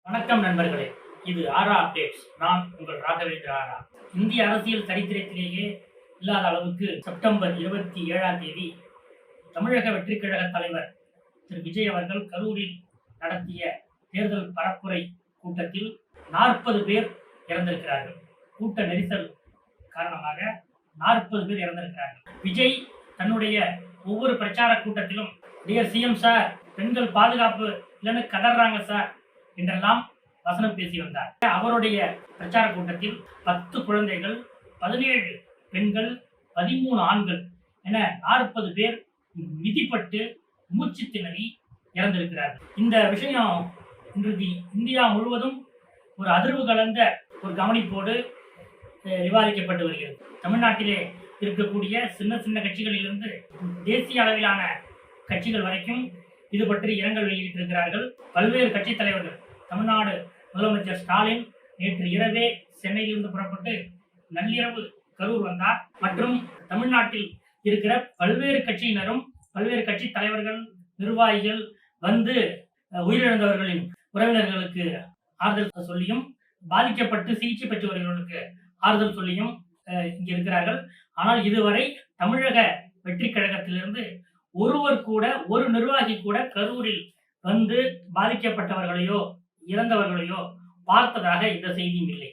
வணக்கம் நண்பர்களே, இது ஆரா அப்டேட்ஸ். நான் உங்கள் ராகவேந்திர ஆரா. இந்திய அரசியல் சரித்திரத்திலேயே இல்லாத அளவுக்கு செப்டம்பர் 27ஆம் தேதி தமிழக வெற்றிக் கழக தலைவர் திரு விஜய் அவர்கள் கரூரில் நடத்திய தேர்தல் பரப்புரை கூட்டத்தில் 40 பேர் இறந்திருக்கிறார்கள். கூட்ட நெரிசல் காரணமாக 40 பேர் இறந்திருக்கிறார்கள். விஜய் தன்னுடைய ஒவ்வொரு பிரச்சார கூட்டத்திலும் டியர் சிஎம் சார், பெண்கள் பாதுகாப்பு இல்லைன்னு கதறாங்க சார் என்றெல்லாம் வசனம் பேசி வந்தார். அவருடைய பிரச்சார கூட்டத்தில் 10 குழந்தைகள், 17 பெண்கள், 13 ஆண்கள் என 40 பேர் மிதிப்பட்டு மூச்சு திணறி இறந்திருக்கிறார்கள். இந்த விஷயம் இன்றைக்கு இந்தியா முழுவதும் ஒரு அதிர்வு கலந்த ஒரு கவனிப்போடு விவாதிக்கப்பட்டு வருகிறது. தமிழ்நாட்டிலே இருக்கக்கூடிய சின்ன சின்ன கட்சிகளிலிருந்து தேசிய அளவிலான கட்சிகள் வரைக்கும் இது பற்றி இரங்கல் வெளியிட்டிருக்கிறார்கள். பல்வேறு கட்சித் தலைவர்கள், தமிழ்நாடு முதலமைச்சர் ஸ்டாலின் நேற்று இரவே சென்னையிலிருந்து புறப்பட்டு நள்ளிரவு கரூர் வந்தார். மற்றும் தமிழ்நாட்டில் இருக்கிற பல்வேறு கட்சியினரும் பல்வேறு கட்சி தலைவர்கள், நிர்வாகிகள் வந்து உயிரிழந்தவர்களின் உறவினர்களுக்கு ஆறுதல் சொல்லியும், பாதிக்கப்பட்டு சிகிச்சை பெற்று வருகிறவர்களுக்கு ஆறுதல் சொல்லியும் இங்கே இருக்கிறார்கள். ஆனால் இதுவரை தமிழக வெற்றி கழகத்திலிருந்து ஒருவர் கூட, ஒரு நிர்வாகி கூட கரூரில் வந்து பாதிக்கப்பட்டவர்களையோ இறந்தவர்களையோ பார்த்ததாக எந்த செய்தியும் இல்லை.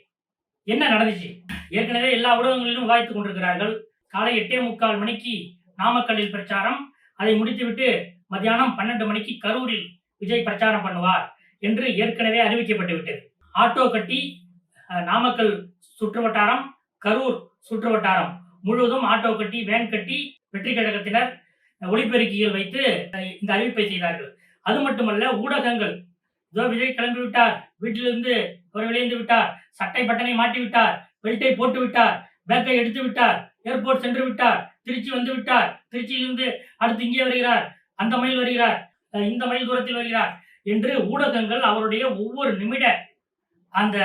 என்ன நடந்துச்சு? ஏற்கனவே எல்லா ஊடகங்களிலும் விவாதித்துக் கொண்டிருக்கிறார்கள். காலை 8:45 மணிக்கு நாமக்கல்லில் பிரச்சாரம், அதை முடித்துவிட்டு மத்தியானம் 12 மணிக்கு கரூரில் விஜய் பிரச்சாரம் பண்ணுவார் என்று ஏற்கனவே அறிவிக்கப்பட்டு விட்டது. ஆட்டோ கட்டி நாமக்கல் சுற்றுவட்டாரம், கரூர் சுற்றுவட்டாரம் முழுவதும் ஆட்டோ கட்டி, வேன் கட்டி வெற்றி கழகத்தினர் ஒளிபெருக்கிகள் வைத்து இந்த அறிவிப்பை செய்தார்கள். அது மட்டுமல்ல, ஊடகங்கள் இதோ விஜய் கிளம்பி விட்டார், வீட்டிலிருந்து அவர் விளைந்து விட்டார், சட்டை பட்டனை மாட்டி விட்டார், பெல்ட்டை போட்டு விட்டார், பேக்கை எடுத்து விட்டார், ஏர்போர்ட் சென்று விட்டார், திருச்சி வந்து விட்டார், திருச்சியிலிருந்து அடுத்து இங்கே வருகிறார், அந்த மைல் வருகிறார், இந்த மைல் தூரத்தில் வருகிறார் என்று ஊடகங்கள் அவருடைய ஒவ்வொரு நிமிட அந்த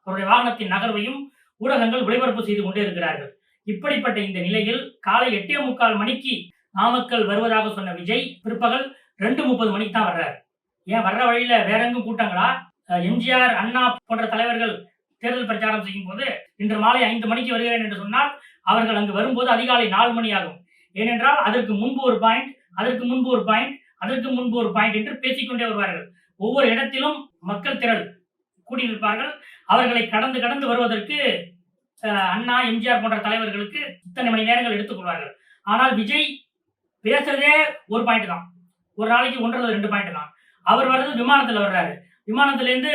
அவருடைய வாகனத்தின் நகர்வையும் ஊடகங்கள் ஒளிபரப்பு செய்து கொண்டே இருக்கிறார்கள். இப்படிப்பட்ட இந்த நிலையில் காலை 8:45 மணிக்கு நாமக்கல் வருவதாக சொன்ன விஜய் பிற்பகல் 2:30 மணிக்கு தான் வர்றாரு. ஏன் வர்ற வழியில வேற எங்கும் கூட்டங்களா? எம்ஜிஆர், அண்ணா போன்ற தலைவர்கள் தேர்தல் பிரச்சாரம் செய்யும் போது இன்று மாலை 5 மணிக்கு வருகிறேன் என்று சொன்னால் அவர்கள் அங்கு வரும்போது அதிகாலை 4 மணி ஆகும். ஏனென்றால் அதற்கு முன்பு ஒரு பாயிண்ட், அதற்கு முன்பு ஒரு பாயிண்ட், அதற்கு முன்பு ஒரு பாயிண்ட் என்று பேசிக்கொண்டே வருவார்கள். ஒவ்வொரு இடத்திலும் மக்கள் திரள் கூடியிருப்பார்கள். அவர்களை கடந்து கடந்து வருவதற்கு அண்ணா, எம்ஜிஆர் போன்ற தலைவர்களுக்கு இத்தனை மணி நேரங்கள் எடுத்துக்கொள்வார்கள். ஆனால் விஜய் பேசுறதே ஒரு பாயிண்ட் தான். ஒரு நாளைக்கு 1-2 பாயிண்ட் தான். அவர் வர்றது விமானத்துல வர்றாரு, விமானத்திலேருந்து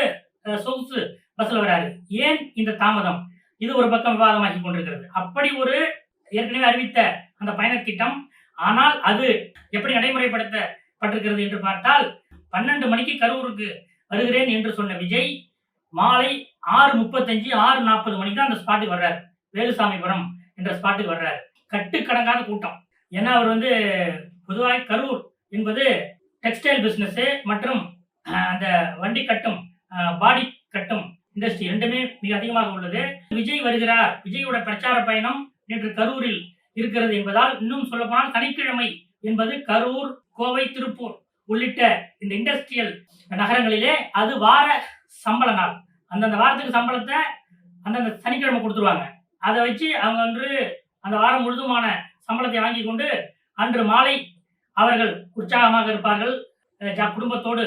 சொகுசு பஸ்ல வர்றாரு. ஏன் இந்த தாமதம்? இது ஒரு பக்கம் விவாதமாக்கி கொண்டிருக்கிறது. அப்படி ஒரு ஏற்கனவே அறிவித்த அந்த பயண திட்டம், ஆனால் அது எப்படி நடைமுறைப்படுத்தப்பட்டிருக்கிறது என்று பார்த்தால் 12 மணிக்கு கரூருக்கு வருகிறேன் என்று சொன்ன விஜய் மாலை 6:35, 6:40 மணிக்கு தான் அந்த ஸ்பாட்டுக்கு வர்றாரு. வேலுசாமிபுரம் என்ற ஸ்பாட்டுக்கு வர்றாரு. கட்டுக்கடங்காத கூட்டம். ஏன்னா அவர் வந்து பொதுவாக கரூர் என்பது டெக்ஸ்டைல் பிசினஸ் மற்றும் அந்த வண்டி கட்டும், பாடி கட்டும் இண்டஸ்ட்ரி ரெண்டுமே மிக அதிகமாக உள்ளது. விஜய் வருகிறார், விஜயோட பிரச்சார பயணம் நேற்று கரூரில் இருக்கிறது என்பதால், இன்னும் சொல்லப்போனால் சனிக்கிழமை என்பது கரூர், கோவை, திருப்பூர் உள்ளிட்ட இந்த இண்டஸ்ட்ரியல் நகரங்களிலே அது வார சம்பள நாள். அந்தந்த வாரத்துக்கு சம்பளத்தை அந்தந்த சனிக்கிழமை கொடுத்துருவாங்க. அதை வச்சு அவங்க வந்து அந்த வாரம் முழுதுமான சம்பளத்தை வாங்கி கொண்டு அன்று மாலை அவர்கள் உற்சாகமாக இருப்பார்கள், குடும்பத்தோடு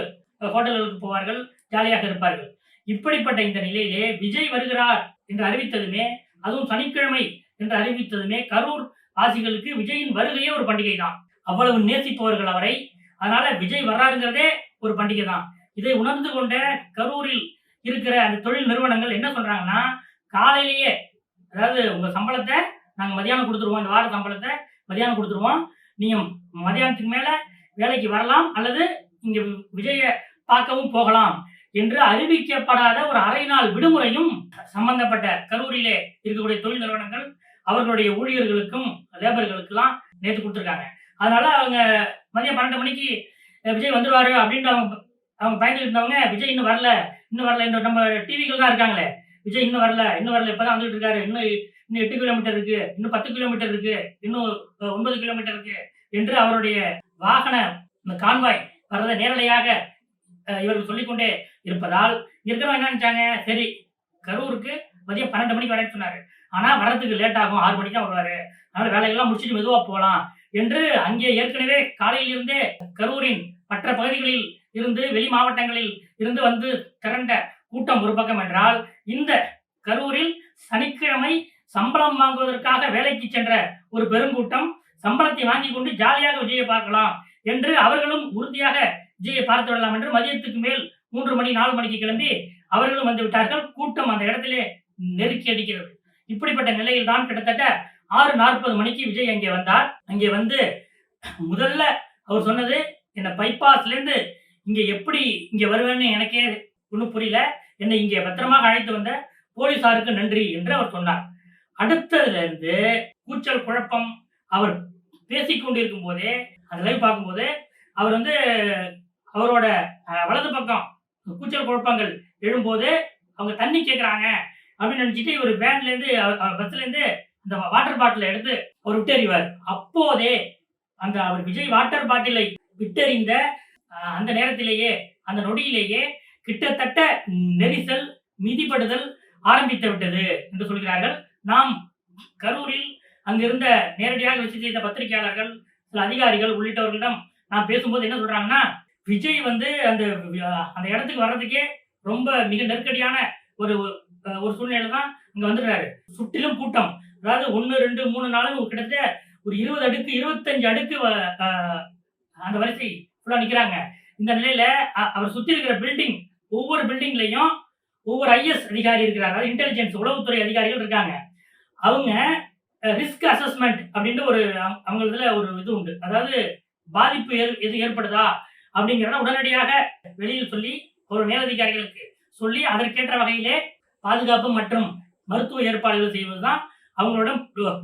ஹோட்டல்களுக்கு போவார்கள், ஜாலியாக இருப்பார்கள். இப்படிப்பட்ட இந்த நிலையிலே விஜய் வருகிறார் என்று அறிவித்ததுமே, அதுவும் சனிக்கிழமை என்று அறிவித்ததுமே கரூர் வாசிகளுக்கு விஜயின் வருகையே ஒரு பண்டிகை தான். அவ்வளவு நேசிப்பவர்கள் அவரை. அதனால விஜய் வர்றாருங்கிறதே ஒரு பண்டிகை தான். இதை உணர்ந்து கொண்ட கரூரில் இருக்கிற அந்த தொழில் நிறுவனங்கள் என்ன சொல்றாங்கன்னா, காலையிலேயே, அதாவது உங்க சம்பளத்தை நாங்கள் மதியானம் கொடுத்துருவோம், இந்த வார சம்பளத்தை மதியானம் கொடுத்துருவோம், நீங்க மதியானத்துக்கு மேல வேலைக்கு வரலாம் அல்லது இங்க விஜய பார்க்கவும் போகலாம் என்று அறிவிக்கப்படாத ஒரு அரை நாள் விடுமுறையும் சம்பந்தப்பட்ட கரூரிலே இருக்கக்கூடிய தொழில் நிறுவனங்கள் அவர்களுடைய ஊழியர்களுக்கும் லேபர்களுக்கெல்லாம் நேற்று கொடுத்துருக்காங்க. அதனால அவங்க மதியம் 12 மணிக்கு விஜய் வந்துடுவாரு அப்படின்ட்டு அவங்க பயந்துட்டு இருந்தவங்க, விஜய் இன்னும் வரல இந்த நம்ம டிவிகள் தான் இருக்காங்களே, விஜய் இன்னும் வரல இப்பதான் வந்துட்டு இருக்காரு, இன்னும் 8 கிலோமீட்டர் இருக்கு, இன்னும் 10 கிலோமீட்டர் இருக்கு, இன்னும் 9 கிலோமீட்டர் இருக்கு என்று அவருடைய வாகன கான்வாய் வர்றதை நேரடியாக இவர்கள் சொல்லிக்கொண்டே இருப்பதால் இருக்கிறவங்க என்ன நினைச்சாங்க, சரி கரூருக்கு மதியம் 12 மணிக்கு வரேன்னு சொன்னாரு. ஆனா வர்றதுக்கு லேட் ஆகும். 6 மணிக்கு தான் வருவாரு. அதனால வேலையெல்லாம் முடிச்சுட்டு மெதுவா போலாம் என்று அங்கே ஏற்கனவே காலையில் இருந்தே கரூரின் மற்ற பகுதிகளில் இருந்து வெளி மாவட்டங்களில் இருந்து வந்து திரண்ட கூட்டம் ஒரு பக்கம் என்றால், இந்த கரூரில் சனிக்கிழமை சம்பளம் வாங்குவதற்காக வேலைக்கு சென்ற ஒரு பெருங்கூட்டம் சம்பளத்தை வாங்கிக் கொண்டு ஜாலியாக விஜயை பார்க்கலாம் என்று அவர்களும் உறுதியாக விஜயை பார்த்து விடலாம் என்று மதியத்துக்கு மேல் 3 மணி 4 மணிக்கு கிளம்பி அவர்களும் வந்து விட்டார்கள். கூட்டம் அந்த இடத்திலே நெருக்கி அடிக்கிறது. இப்படிப்பட்ட நிலையில் தான் கிட்டத்தட்ட 6:40 மணிக்கு விஜய் அங்கே வந்தார். அங்கே வந்து முதல்ல அவர் சொன்னது, என்ன பைபாஸ்ல இருந்து இங்க எப்படி இங்க வருவேன்னு எனக்கே ஒன்றும் புரியல. என்னை இங்கே பத்திரமாக அழைத்து வந்த போலீசாருக்கு நன்றி என்று அவர் சொன்னார். அடுத்ததுல இருந்து கூச்சல் குழப்பம் அவர் பேசிக் கொண்டிருக்கும் போதே அந்த லைவ் பார்க்கும்போது அவர் வந்து அவரோட வலது பக்கம் கூச்சல் குழப்பங்கள் எழும்போது அவங்க தண்ணி கேட்குறாங்க அப்படின்னு நினைச்சிட்டு இவர் வேன்ல இருந்து பஸ்ல இருந்து இந்த வாட்டர் பாட்டிலை எடுத்து அவர் விட்டெறிவார். அப்போதே அந்த அவர் விஜய் வாட்டர் பாட்டிலை விட்டெறிந்த அந்த நேரத்திலேயே அந்த நொடியிலேயே கிட்டத்தட்ட நெரிசல் மிதிப்படுதல் ஆரம்பித்து விட்டது என்று சொல்கிறார்கள். நாம் கரூரில் அங்கிருந்த நேரடியாக விசிட் செய்த பத்திரிகையாளர்கள் சில அதிகாரிகள் உள்ளிட்டவர்களிடம் நான் பேசும்போது என்ன சொல்றாங்கன்னா, விஜய் வந்து அந்த அந்த இடத்துக்கு வர்றதுக்கே ரொம்ப மிக நெருக்கடியான ஒரு ஒரு சூழ்நிலை தான் இங்க வந்துடுறாரு. சுற்றிலும் கூட்டம், அதாவது 1 2 3 4 கிட்டத்தட்ட ஒரு 20 அடுக்கு 25 அடுக்கு அந்த வரிசை ஃபுல்லா நிக்கிறாங்க. இந்த நிலையில அவர் சுத்தி இருக்கிற பில்டிங் ஒவ்வொரு பில்டிங்லயும் ஒவ்வொரு ஐஎஸ் அதிகாரி இருக்கிறார். அதாவது இன்டெலிஜென்ஸ் உளவுத்துறை அதிகாரிகள் இருக்காங்க. அவங்க ரிஸ்க் அசஸ்மெண்ட் அப்படின்ற ஒரு அவங்க இதுல ஒரு இது உண்டு. அதாவது பாதிப்பு எது ஏற்படுதா அப்படிங்கிறத உடனடியாக வெளியில் சொல்லி ஒரு மேலதிகாரிகளுக்கு சொல்லி அதற்கேற்ற வகையிலே பாதுகாப்பு மற்றும் மருத்துவ ஏற்பாடுகள் செய்வதுதான் அவங்களோட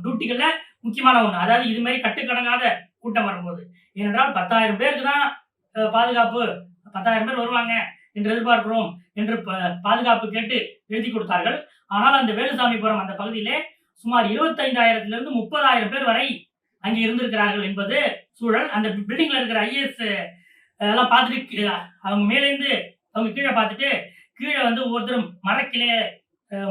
டியூட்டிகள்ல முக்கியமான ஒண்ணு. அதாவது இது மாதிரி கட்டுக்கடங்காத கூட்டம் வரும்போது, ஏனென்றால் 10,000 பேருக்கு தான் பாதுகாப்பு, 10,000 பேர் வருவாங்க என்று எதிர்பார்க்கிறோம் என்று பாதுகாப்பு கேட்டு எழுதி கொடுத்தார்கள். ஆனால் அந்த வேலுசாமிபுரம் அந்த பகுதியிலே சுமார் 25,000 30,000 பேர் வரை அங்கே இருந்திருக்கிறார்கள் என்பது சூழல். அந்த பில்டிங்ல இருக்கிற ஐஏஎஸ் எல்லாம் பார்த்துட்டு அவங்க மேலேருந்து அவங்க கீழே பார்த்துட்டு கீழே வந்து ஒவ்வொருத்தரும் மரக்கிளைய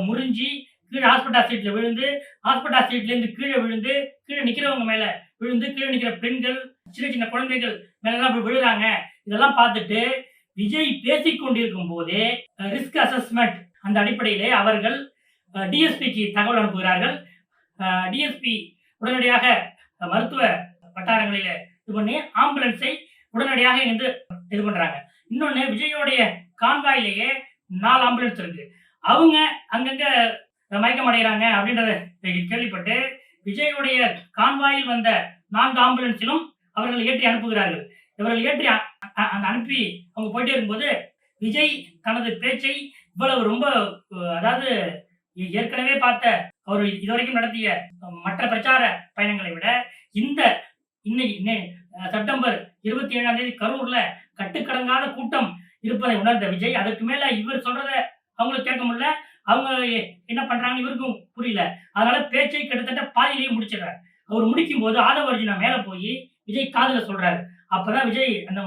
முறிஞ்சி கீழே ஹாஸ்பிட்டல் சீட்ல விழுந்து, ஹாஸ்பிட்டல் சீட்ல இருந்து கீழே விழுந்து, கீழே நிக்கிறவங்க மேல விழுந்து, கீழே நிக்கிற பெண்கள் சின்ன சின்ன குழந்தைகள் மேலாம் விழுறாங்க. இதெல்லாம் பார்த்துட்டு விஜய் பேசிக் கொண்டிருக்கும் போதே ரிஸ்க் அசஸ்மெண்ட் அந்த அடிப்படையிலே அவர்கள் டிஎஸ்பிக்கு தகவல் அனுப்புகிறார்கள். டிஎஸ்பி உடனடியாக மருத்துவ வட்டாரங்களில இது பண்ணி ஆம்புலன்ஸை உடனடியாக இது பண்றாங்க. இன்னொன்னு, விஜயோடைய கான்வாயிலேயே 4 ஆம்புலன்ஸ் இருக்கு. அவங்க அங்கங்க மயக்கம் அடைகிறாங்க அப்படின்றத கேள்விப்பட்டு விஜயோடைய கான்வாயில் வந்த 4 ஆம்புலன்ஸிலும் அவர்கள் ஏற்றி அனுப்புகிறார்கள். இவர்கள் ஏற்றி அனுப்பி அவங்க போயிட்டே இருக்கும்போது விஜய் தனது பேச்சை இவ்வளவு ரொம்ப, அதாவது ஏற்கனவே பார்த்த அவர் இதுவரைக்கும் நடத்திய மற்ற பிரச்சார பயணங்களை விட இன்னைக்கு செப்டம்பர் 27ஆம் தேதி கரூர்ல கட்டுக்கடங்காத கூட்டம் இருப்பதை உணர்ந்த விஜய், அதுக்கு மேல இவர் சொல்றத அவங்களுக்கு கேட்க முடியல, அவங்க என்ன பண்றாங்கன்னு இவருக்கும் புரியல. அதனால பேச்சை கிட்டத்தட்ட பாதியிலேயே முடிச்சிடறாரு. அவர் முடிக்கும் போது ஆதவ அர்ஜுனா மேல போய் விஜய் காதுல சொல்றாரு. அப்பதான் விஜய் அந்த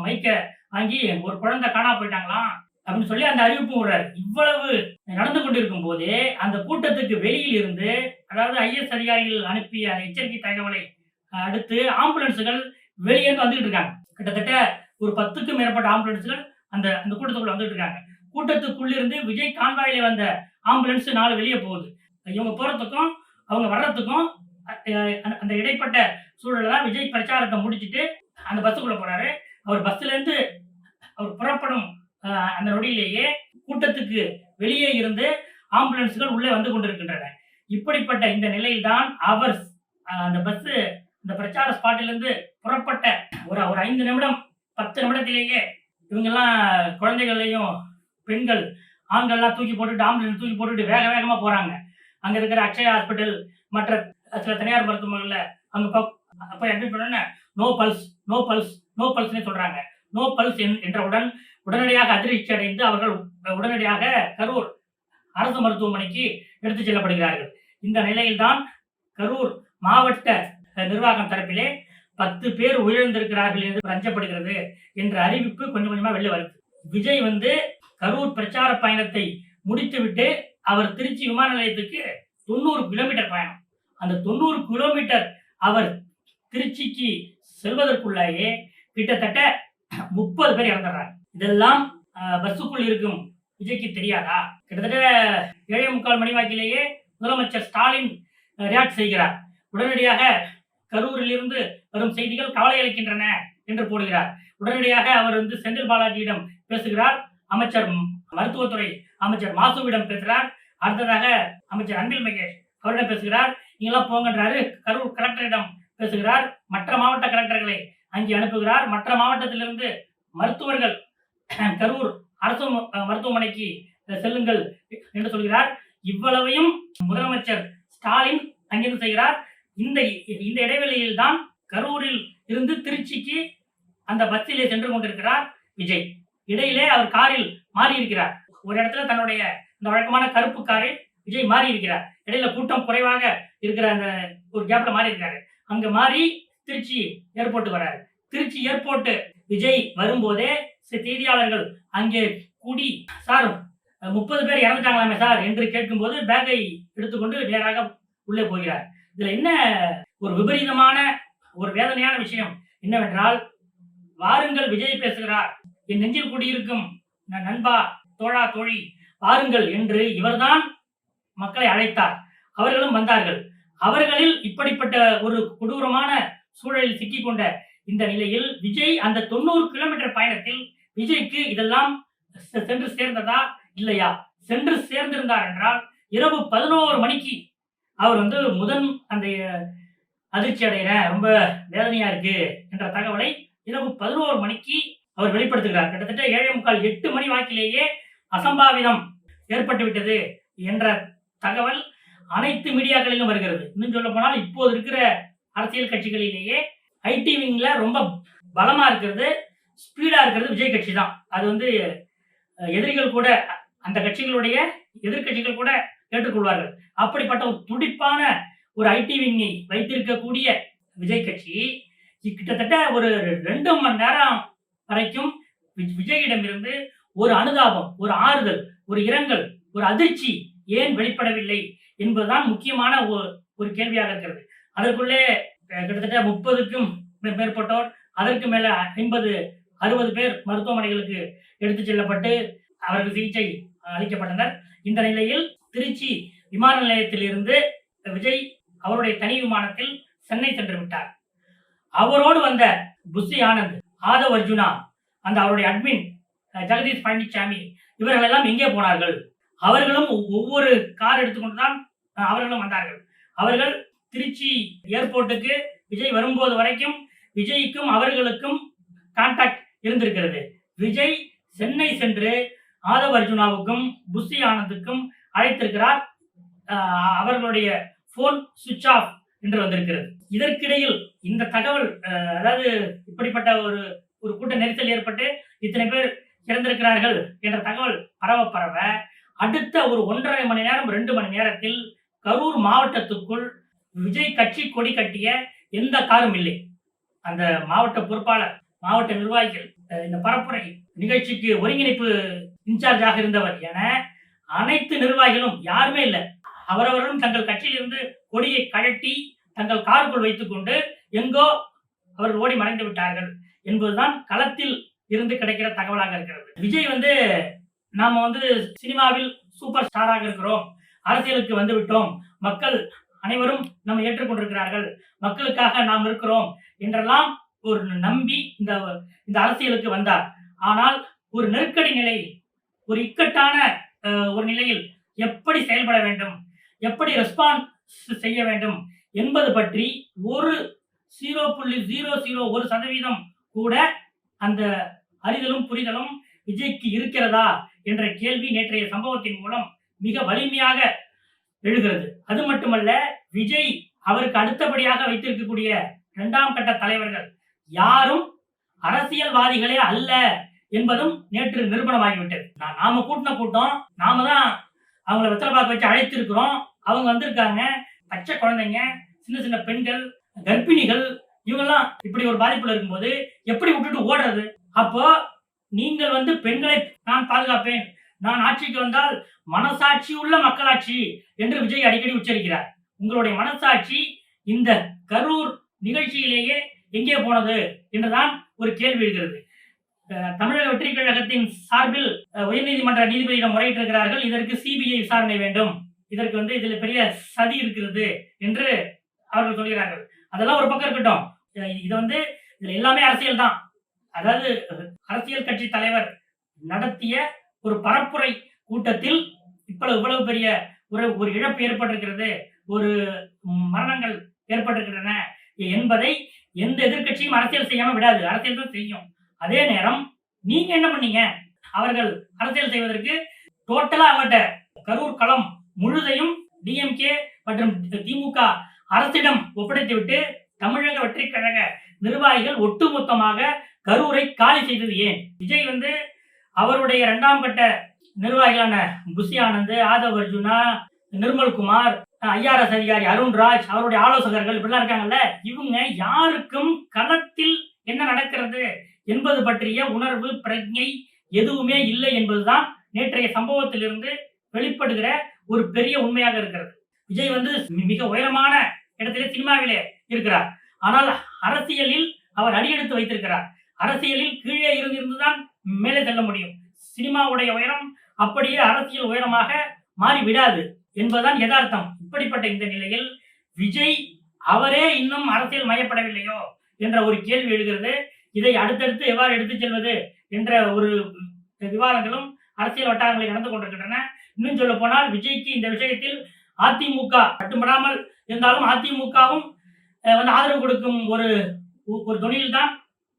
மைக்க வாங்கி ஒரு குழந்தை காணா போயிட்டாங்களாம் அப்படின்னு சொல்லி அந்த அறிவிப்பு விடுறாரு. இவ்வளவு நடந்து கொண்டிருக்கும் போதே அந்த கூட்டத்துக்கு வெளியில் இருந்து, அதாவது ஐஎஸ் அதிகாரிகள் அனுப்பிய எச்சரிக்கை தகவலை அடுத்து ஆம்புலன்ஸுகள் வெளியே வந்துட்டு இருக்காங்க. கிட்டத்தட்ட ஒரு 10க்கும் மேற்பட்ட ஆம்புலன்ஸுகள் அந்த அந்த கூட்டத்துக்குள்ள வந்துட்டு இருக்காங்க. கூட்டத்துக்குள்ளிருந்து விஜய் கான்வாயில வந்த ஆம்புலன்ஸ் 4 வெளியே போகுது. இவங்க போறதுக்கும் அவங்க வர்றதுக்கும் அந்த இடைப்பட்ட சூழல தான் விஜய் பிரச்சாரத்தை முடிச்சுட்டு அந்த பஸ்ஸுக்குள்ள போறாரு. அவர் பஸ்ல இருந்து அவர் புறப்படும் அந்த நொடியிலேயே கூட்டத்துக்கு வெளியே இருந்து ஆம்புலன்ஸ்கள் உள்ளே வந்து கொண்டிருக்கின்றன. இப்படிப்பட்ட இந்த நிலையில்தான் அவர் அந்த பஸ் அந்த பிரச்சார ஸ்பாட்டிலிருந்து புறப்பட்ட ஒரு 5 நிமிடம் 10 நிமிடத்திலேயே இவங்கெல்லாம் குழந்தைகளையும் பெண்கள் ஆண்கள்லாம் தூக்கி போட்டுட்டு ஆம்புலன்ஸ் தூக்கி போட்டுட்டு வேக வேகமா போறாங்க. அங்க இருக்கிற அக்ஷயா ஹாஸ்பிட்டல் மற்ற சில தனியார் மருத்துவமனைகள்ல அங்க போய் அட்மிட் பண்ண no pulse no pulse no பல்ஸ்னே சொல்றாங்க. நோ பல்ஸ் என்றவுடன் உடனடியாக அதிர்ச்சி அடைந்து அவர்கள் உடனடியாக கரூர் அரசு மருத்துவமனைக்கு எடுத்துச் செல்லப்படுகிறார்கள். இந்த நிலையில்தான் கரூர் மாவட்ட நிர்வாகம் தரப்பிலே 10 பேர் உயிரிழந்திருக்கிறார்கள் என்று அஞ்சப்படுகிறது என்ற அறிவிப்பு கொஞ்சம் கொஞ்சமா வெளில வருது. விஜய் வந்து கரூர் பிரச்சார பயணத்தை முடித்துவிட்டு அவர் திருச்சி விமான நிலையத்துக்கு 90 கிலோமீட்டர் பயணம். அந்த 90 கிலோமீட்டர் அவர் திருச்சிக்கு செல்வதற்குள்ளேயே கிட்டத்தட்ட 30 பேர் இறந்துடுறாங்க. இதெல்லாம் பஸ்ஸுக்குள் இருக்கும் விஜய்க்கு தெரியாதா? கிட்டத்தட்ட 7:45 மணி வாக்கிலேயே முதலமைச்சர் ஸ்டாலின் ரியாக்ட் செய்கிறார். உடனடியாக கரூரில் இருந்து வரும் செய்திகள் கவலை அளிக்கின்றன என்று போடுகிறார். உடனடியாக அவர் வந்து செந்தில் பாலாஜியிடம் பேசுகிறார். அமைச்சர் மருத்துவத்துறை அமைச்சர் மாசுவிடம் பேசுகிறார். அடுத்ததாக அமைச்சர் அன்பில் மகேஷ் அவரிடம் பேசுகிறார். நீங்களாம் போங்கன்றாரு. கரூர் கலெக்டரிடம் பேசுகிறார். மற்ற மாவட்ட கலெக்டர்களை அங்கே அனுப்புகிறார். மற்ற மாவட்டத்திலிருந்து மருத்துவர்கள் கரூர் அரசு மருத்துவமனைக்கு செல்லுங்கள் என்று சொல்கிறார். இவ்வளவையும் முதலமைச்சர் ஸ்டாலின் அங்கிருந்து செய்கிறார். இந்த இடைவெளியில் தான் கரூரில் இருந்து திருச்சிக்கு அந்த பஸ்ஸிலே சென்று கொண்டிருக்கிறார் விஜய். இடையிலே அவர் காரில் மாறி இருக்கிறார். ஒரு இடத்துல தன்னுடைய இந்த வழக்கமான கருப்பு காரில் விஜய் மாறி இருக்கிறார். இடையில கூட்டம் குறைவாக இருக்கிற அந்த ஒரு கேப்ல மாறி இருக்காரு. அங்க மாறி திருச்சி ஏர்போர்ட்டுக்கு வர்றாரு. திருச்சி ஏர்போர்ட் விஜய் வரும்போதே செய்தியாளர்கள் அங்கே கூடி, சார் 30 பேர் இறந்துட்டாங்களாமே சார் என்று கேட்கும்போது பேக்கை எடுத்துக்கொண்டு நேராக உள்ளே போகிறார். இதுல என்ன ஒரு விபரீதமான ஒரு வேதனையான விஷயம் என்னவென்றால், வாருங்கள் விஜய் பேசுகிறார், என் நெஞ்சில் கூடியிருக்கும் நண்பா தோழா தோழி வாருங்கள் என்று இவர்தான் மக்களை அழைத்தார். அவர்களும் வந்தார்கள். அவர்களில் இப்படிப்பட்ட ஒரு கொடூரமான சூழலில் சிக்கிக்கொண்ட இந்த நிலையில் விஜய் அந்த 90 கிலோமீட்டர் பயணத்தில் விஜய்க்கு இதெல்லாம் சென்று சேர்ந்ததா இல்லையா? சென்று சேர்ந்திருந்தார் என்றால் இரவு 11 மணிக்கு அவர் வந்து அந்த அதிர்ச்சி அடைகிறேன், ரொம்ப வேதனையா இருக்கு என்ற தகவலை இரவு 11 மணிக்கு அவர் வெளிப்படுத்துகிறார். கிட்டத்தட்ட 7:45 8 மணி வாக்கிலேயே அசம்பாவிதம் ஏற்பட்டு விட்டது என்ற தகவல் அனைத்து மீடியாக்களிலும் வருகிறது. இன்னும் சொல்ல போனால் இப்போது இருக்கிற அரசியல் கட்சிகளிலேயே ஐடி விங்ல ரொம்ப பலமா இருக்கிறது, ஸ்பீடா இருக்கிறது விஜய் கட்சி தான். அது வந்து எதிரிகள் கூட, அந்த கட்சிகளுடைய எதிர்கட்சிகள் கூட ஏற்றுக்கொள்வார்கள். அப்படிப்பட்ட ஒரு துடிப்பான ஒரு ஐடி விங்கை வைத்திருக்கக்கூடிய விஜய் கட்சி கிட்டத்தட்ட ஒரு 2 மணி நேரம் வரைக்கும் விஜயிடமிருந்து ஒரு அனுதாபம், ஒரு ஆறுதல், ஒரு இரங்கல், ஒரு அதிர்ச்சி ஏன் வெளிப்படவில்லை என்பதுதான் முக்கியமான ஒரு கேள்வியாக இருக்கிறது. அதற்குள்ளே கிட்டத்தட்ட 30க்கும் மேற்பட்டோர், அதற்கு மேல 50-60 பேர் மருத்துவமனைகளுக்கு எடுத்துச் செல்லப்பட்டு அவர்கள் சிகிச்சை அளிக்கப்பட்டனர். இந்த நிலையில் திருச்சி விமான நிலையத்தில் இருந்து விஜய் அவருடைய தனி விமானத்தில் சென்னை சென்று விட்டார். அவரோடு வந்த புஷி ஆனந்த், ஆதவ் அர்ஜுனா, அந்த அவருடைய அட்மின் ஜெகதீஷ் பழனிசாமி, இவர்கள் எல்லாம் எங்கே போனார்கள்? அவர்களும் ஒவ்வொரு கார் எடுத்துக்கொண்டுதான் அவர்களும் வந்தார்கள். அவர்கள் திருச்சி ஏர்போர்ட்டுக்கு விஜய் வரும்போது வரைக்கும் விஜய்க்கும் அவர்களுக்கும் கான்டாக்ட் இருந்திருக்கிறது. விஜய் சென்னை சென்று ஆதவ் அர்ஜுனாவுக்கும் புஷி ஆனந்துக்கும் அழைத்திருக்கிறார். அவர்களுடைய போன் சுவிட்ச் ஆஃப் என்று வந்திருக்கிறது. இதற்கிடையில் இந்த தகவல், அதாவது இப்படிப்பட்ட ஒரு கூட்ட நெரிசல் ஏற்பட்டு இத்தனை பேர் இறந்திருக்கிறார்கள் என்ற தகவல் பரவ அடுத்த ஒரு 1.5 மணி நேரம் 2 மணி நேரத்தில் கரூர் மாவட்டத்துக்குள் விஜய் கட்சி கொடி கட்டிய எந்த காரும் இல்லை. அந்த மாவட்ட பொறுப்பாளர், மாவட்ட நிர்வாகிகள், இந்த பரப்புரை நிகழ்ச்சிக்கு ஒருங்கிணைப்பு இன்சார்ஜாக இருந்தவர் என அனைத்து நிர்வாகிகளும் யாருமே இல்லை. அவரவர்களும் தங்கள் கட்சியிலிருந்து கொடியை கழட்டி தங்கள் காருக்குள் வைத்துக் கொண்டு எங்கோ அவர்கள் ஓடி மறைந்து விட்டார்கள் என்பதுதான் களத்தில் இருந்து கிடைக்கிற தகவலாக இருக்கிறது. விஜய் வந்து நாம சினிமாவில் சூப்பர் ஸ்டாராக இருக்கிறோம், அரசியலுக்கு வந்து விட்டோம், மக்கள் அனைவரும் நம்ம ஏற்றுக்கொண்டிருக்கிறார்கள், மக்களுக்காக நாம் இருக்கிறோம் என்றெல்லாம் ஒரு நம்பி இந்த அரசியலுக்கு வந்தார். ஆனால் ஒரு நெருக்கடி நிலையில், ஒரு இக்கட்டான ஒரு நிலையில் எப்படி செயல்பட வேண்டும், எப்படி ரெஸ்பான்ஸ் செய்ய வேண்டும் என்பது பற்றி ஒரு 0.001% கூட அந்த அறிதலும் புரிதலும் விஜய்க்கு இருக்கிறதா என்ற கேள்வி நேற்றைய சம்பவத்தின் மூலம் மிக வலிமையாக எழுகிறது. அது மட்டுமல்ல, விஜய் அவருக்கு அடுத்தபடியாக வைத்திருக்கக்கூடிய 2ஆம் கட்ட தலைவர்கள் யாரும் அரசியல்வாதிகளே அல்ல என்பதும் நேற்று நிரூபணமாகிவிட்டது. நாம கூட்டின கூட்டம், நாம தான் அவங்களை வெத்தலை பாக்கு வச்சு அழைத்திருக்கிறோம், அவங்க வந்திருக்காங்க, பச்சை குழந்தைங்க, சின்ன சின்ன பெண்கள், கர்ப்பிணிகள், இவங்கெல்லாம் இப்படி ஒரு பாதிப்புல இருக்கும்போது எப்படி விட்டுட்டு ஓடுறது? அப்போ நீங்கள் வந்து பெண்களை நான் பாதுகாப்பேன், நான் ஆட்சிக்கு வந்தால் மனசாட்சி உள்ள மக்களாட்சி என்று விஜய் அடிக்கடி உச்சரிக்கிறார். உங்களுடைய மனசாட்சி இந்த கரூர் நிகழ்ச்சியிலேயே எங்கே போனது என்றுதான் ஒரு கேள்வி எழுகிறது. தமிழக வெற்றி கழகத்தின் சார்பில் உயர்நீதிமன்ற நீதிபதியிடம் முறையிட்டிருக்கிறார்கள். இதற்கு சிபிஐ விசாரணை வேண்டும், இதற்கு வந்து இதில் பெரிய சதி இருக்கிறது என்று அவர்கள் சொல்கிறார்கள். அதெல்லாம் ஒரு பக்கம் இருக்கட்டும். இது வந்து இதுல எல்லாமே அரசியல் தான். அதாவது அரசியல் கட்சி தலைவர் நடத்திய ஒரு பரப்புரை கூட்டத்தில் இவ்வளவு பெரிய ஒரு இழப்பு ஏற்பட்டிருக்கிறது, ஒரு மரணங்கள் ஏற்பட்டிருக்கின்றன என்பதை எந்த எதிர்கட்சியும் அரசியல் செய்யாம விடாது. அரசியல் தான் செய்யும். அதே நேரம் நீங்க என்ன பண்ணீங்க? அவர்கள் அரசியல் செய்வதற்கு டோட்டலா அவங்கள்ட்ட கரூர் களம் முழுதையும் டிஎம்கே மற்றும் திமுக அரசிடம் ஒப்படைத்து விட்டு தமிழக வெற்றி கழக நிர்வாகிகள் ஒட்டுமொத்தமாக கரூரை காலி செய்தது ஏன்? விஜய் வந்து அவருடைய இரண்டாம் கட்ட நிர்வாகிகளான புஷி ஆனந்த், ஆதவ் அர்ஜுனா, நிர்மல்குமார், ஐஆர்எஸ் அதிகாரி அருண்ராஜ், அவருடைய ஆலோசகர்கள் இப்படிலாம் இருக்காங்கல்ல, இவங்க யாருக்கும் களத்தில் என்ன நடக்கிறது என்பது பற்றிய உணர்வு பிரஜை எதுவுமே இல்லை என்பதுதான் நேற்றைய சம்பவத்திலிருந்து வெளிப்படுகிற ஒரு பெரிய உண்மையாக இருக்கிறது. விஜய் வந்து மிக உயரமான இடத்திலே சினிமாவிலே இருக்கிறார். ஆனால் அரசியலில் அவர் அடியெடுத்து வைத்திருக்கிறார். அரசியலில் கீழே இருந்துதான் மேலே செல்ல முடியும். சினிமாவுடைய உயரம் அப்படியே அரசியல் உயரமாக மாறிவிடாது என்பதுதான் யதார்த்தம். இப்படிப்பட்ட இந்த நிலையில் விஜய் அவரே இன்னும் அரசியல் மயப்படவில்லையோ என்ற ஒரு கேள்வி எழுகிறது. இதை அடுத்தடுத்து எவ்வாறு எடுத்துச் செல்வது என்ற ஒரு விவாதங்களும் அரசியல் வட்டாரங்களில் நடந்து கொண்டிருக்கின்றன. இன்னும் சொல்ல போனால் விஜய்க்கு இந்த விஷயத்தில் அதிமுக கட்டுப்படாமல் இருந்தாலும் அதிமுகவும் வந்து ஆதரவு கொடுக்கும் ஒரு துணியில் தான்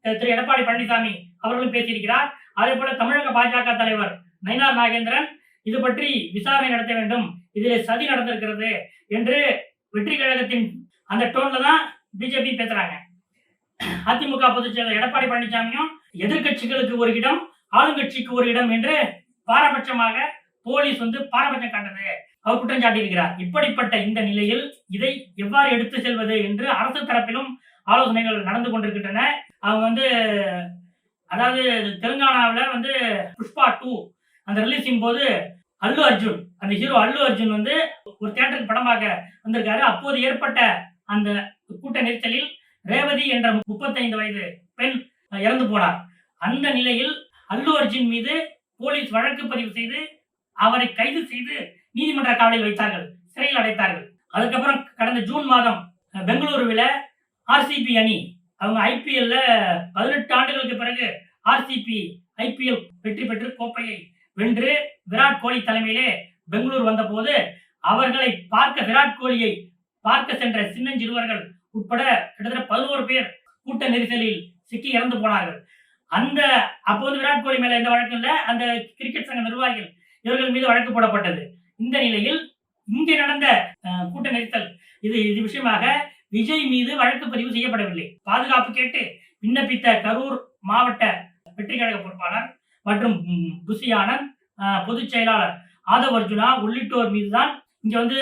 திரு எடப்பாடி பழனிசாமி அவர்களும் பேசியிருக்கிறார். அதே போல தமிழக பாஜக தலைவர் நயினார் நாகேந்திரன் இது பற்றி விசாரணை நடத்த வேண்டும், இதில் சதி நடந்திருக்கிறது என்று வெற்றி கழகத்தின் அந்த டோன்ல தான் பிஜேபி பேசுறாங்க. அதிமுக பொதுச் செயலர் எடப்பாடி பழனிசாமியும் எதிர்கட்சிகளுக்கு ஒரு இடம், ஆளுங்கட்சிக்கு ஒரு இடம் என்று பாரபட்சமாக போலீஸ் வந்து பாரபட்சம் காட்டது அவர் குற்றம் சாட்டியிருக்கிறார். இப்படிப்பட்ட இந்த நிலையில் இதை எவ்வாறு எடுத்து செல்வது என்று அரசு தரப்பிலும் ஆலோசனைகள் நடந்து கொண்டிருக்கின்றன. அவங்க வந்து அதாவது தெலுங்கானாவில் வந்து புஷ்பா 2 அந்த ரிலீஸின் போது அல்லு அர்ஜுன், அந்த ஹீரோ அல்லு அர்ஜுன் வந்து ஒரு தியேட்டருக்கு படம் பார்க்க வந்திருக்காரு. அப்போது ஏற்பட்ட அந்த கூட்ட நெரிசலில் ரேவதி என்ற 35 வயது பெண் இறந்து போனார். அந்த நிலையில் அல்லு அர்ஜுன் மீது போலீஸ் வழக்கு பதிவு செய்து அவரை கைது செய்து நீதிமன்ற காவலில் வைத்தார்கள், சிறையில் அடைத்தார்கள். அதுக்கப்புறம் கடந்த ஜூன் மாதம் பெங்களூருவில் ஆர்சிபி அணி அவங்க ஐபிஎல்ல 18 ஆண்டுகளுக்கு பிறகு ஆர்சிபி ஐபிஎல் வெற்றி பெற்று கோப்பையை வென்று விராட் கோலி தலைமையிலே பெங்களூர் வந்த போது அவர்களை பார்க்க, விராட் கோலியை பார்க்க சென்ற சின்னஞ்சிறுவர்கள் உட்பட கிட்டத்தட்ட 11 பேர் கூட்ட நெரிசலில் சிக்கி இறந்து போனார்கள். அந்த அப்போது விராட் கோலி மேல எந்த வழக்கும் இல்லை, அந்த கிரிக்கெட் சங்க நிர்வாகிகள் இவர்கள் மீது வழக்கு போடப்பட்டது. இந்த நிலையில் இங்கே நடந்த கூட்ட நெரிசல் இது விஷயமாக விஜய் மீது வழக்கு பதிவு செய்யப்படவில்லை. பாதுகாப்பு கேட்டு விண்ணப்பித்த கரூர் மாவட்ட வெற்றி கழக பொறுப்பாளர் மற்றும் புஷி ஆனந்த், பொதுச் செயலாளர் ஆதவ் அர்ஜுனா உள்ளிட்டோர் மீதுதான் இங்க வந்து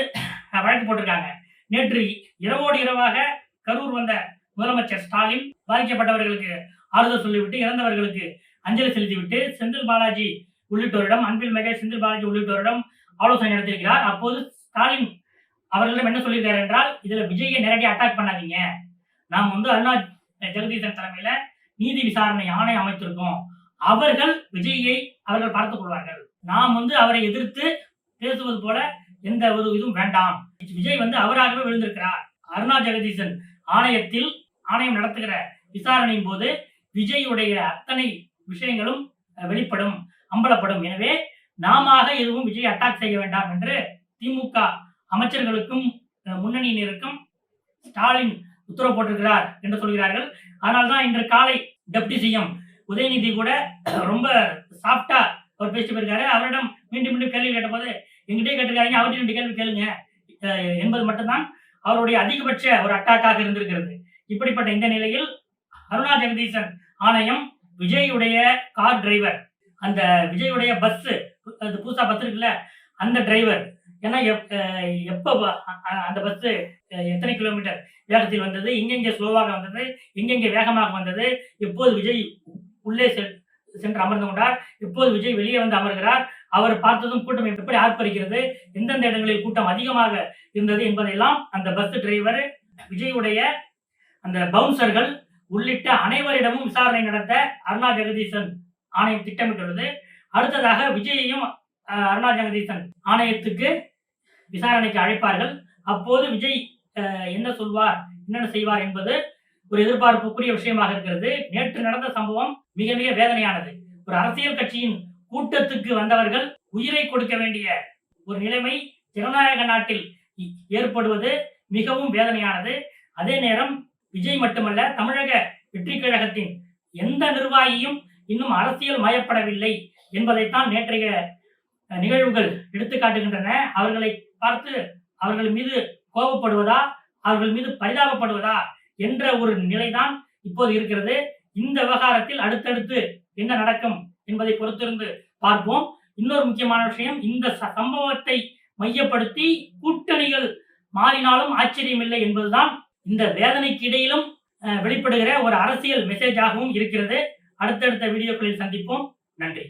வழக்கு போட்டிருக்காங்க. நேற்று இரவோடு இரவாக கரூர் வந்த முதலமைச்சர் ஸ்டாலின் பாதிக்கப்பட்டவர்களுக்கு ஆறுதல் சொல்லிவிட்டு இறந்தவர்களுக்கு அஞ்சலி செலுத்திவிட்டு செந்தில் பாலாஜி உள்ளிட்டோரிடம், அன்பில் மகேஷ், செந்தில் பாலாஜி உள்ளிட்டோரிடம் ஆலோசனை நடத்தியிருக்கிறார். அப்போது ஸ்டாலின் அவர்களிடம் என்ன சொல்லியிருக்காரு என்றால், இதுல விஜயை நேரடியாக அட்டாக் பண்ணாதீங்க, நாம் வந்து அருணா ஜெகதீசன் தலைமையில நீதி விசாரணை ஆணையம் அமைத்திருக்கோம், அவர்கள் விஜயை அவர்கள் பார்த்துக் கொள்வார்கள், நாம் வந்து அவரை எதிர்த்து பேசுவது போல எந்த ஒரு இதுவும் வேண்டாம். விஜய் வந்து அவராகவே விழுந்திருக்கிறார். அருணா ஜெகதீசன் ஆணையம் நடத்துகிற விசாரணையின் போது விஜயுடைய அத்தனை விஷயங்களும் வெளிப்படும், அம்பலப்படும். எனவே நாம எதுவும் விஜய் அட்டாக் செய்ய வேண்டாம் என்று திமுக அமைச்சர்களுக்கும் முன்னணியினருக்கும் ஸ்டாலின் உத்தரவு போட்டிருக்கிறார் என்று சொல்கிறார்கள். அதனால்தான் இன்று காலை டெப்டி சிஎம் உதயநிதி கூட ரொம்ப சாஃப்டா அவர் பேசிட்டு போயிருக்காரு. அவரிடம் மீண்டும் மீண்டும் கேள்வி கேட்ட போது எங்கிட்டே கேட்டிருக்காங்க, அவர்கிட்ட 2 கேள்வி கேளுங்க என்பது மட்டும்தான் அவருடைய அதிகபட்ச ஒரு அட்டாக்காக இருந்திருக்கிறது. இப்படிப்பட்ட இந்த நிலையில் அருணா ஜெகதீசன் ஆணையம் விஜயுடைய கார் டிரைவர், அந்த விஜயுடைய பஸ், அது புதுசா பஸ் இருக்குல்ல, அந்த டிரைவர், ஏன்னா எப்ப அந்த பஸ் எத்தனை கிலோமீட்டர் வேகத்தில் வந்தது, எங்கெங்கே ஸ்லோவாக வந்தது, எங்கெங்கே வேகமாக வந்தது, எப்போது விஜய் உள்ளே சென்று அமர்ந்து கொண்டார். இப்போது விஜய் வெளியே வந்து அமர்கிறார். அவர் பார்த்ததும் கூட்டம் எப்படி ஆர்ப்பரிக்கிறது, எந்தெந்த இடங்களில் கூட்டம் அதிகமாக இருந்தது என்பதெல்லாம் அந்த பஸ் டிரைவர், விஜயுடைய அந்த பவுன்சர்கள் உள்ளிட்ட அனைவரிடமும் விசாரணை நடத்த அருணா ஜெகதீசன் ஆணையம் திட்டமிட்டுள்ளது. அடுத்ததாக விஜயையும் அருணா ஜெகதீசன் ஆணையத்துக்கு விசாரணைக்கு அழைப்பார்கள். அப்போது விஜய் என்ன சொல்வார், என்னென்ன செய்வார் என்பது ஒரு எதிர்பார்ப்புக்குரிய விஷயமாக இருக்கிறது. நேற்று நடந்த சம்பவம் மிக மிக வேதனையானது. ஒரு அரசியல் கட்சியின் கூட்டத்துக்கு வந்தவர்கள் உயிரை கொடுக்க வேண்டிய ஒரு நிலைமை ஜனநாயக நாட்டில் ஏற்படுவது மிகவும் வேதனையானது. அதே நேரம் விஜய் மட்டுமல்ல, தமிழக வெற்றி கழகத்தின் எந்த நிர்வாகியும் இன்னும் அரசியல் மயப்படவில்லை என்பதைத்தான் நேற்றைய நிகழ்வுகள் எடுத்து காட்டுகின்றன. அவர்களை பார்த்து அவர்கள் மீது கோபப்படுவதா, அவர்கள் மீது பரிதாபப்படுவதா என்ற ஒரு நிலைதான் இப்போது இருக்கிறது. இந்த விவகாரத்தில் அடுத்தடுத்து என்ன நடக்கும் என்பதை பொறுத்திருந்து பார்ப்போம். இன்னொரு முக்கியமான விஷயம், இந்த சம்பவத்தை மையப்படுத்தி கூட்டணிகள் மாறினாலும் ஆச்சரியமில்லை என்பதுதான் இந்த வேதனைக்கு இடையிலும் வெளிப்படுகிற ஒரு அரசியல் மெசேஜாகவும் இருக்கிறது. அடுத்தடுத்த வீடியோக்களில் சந்திப்போம். நன்றி.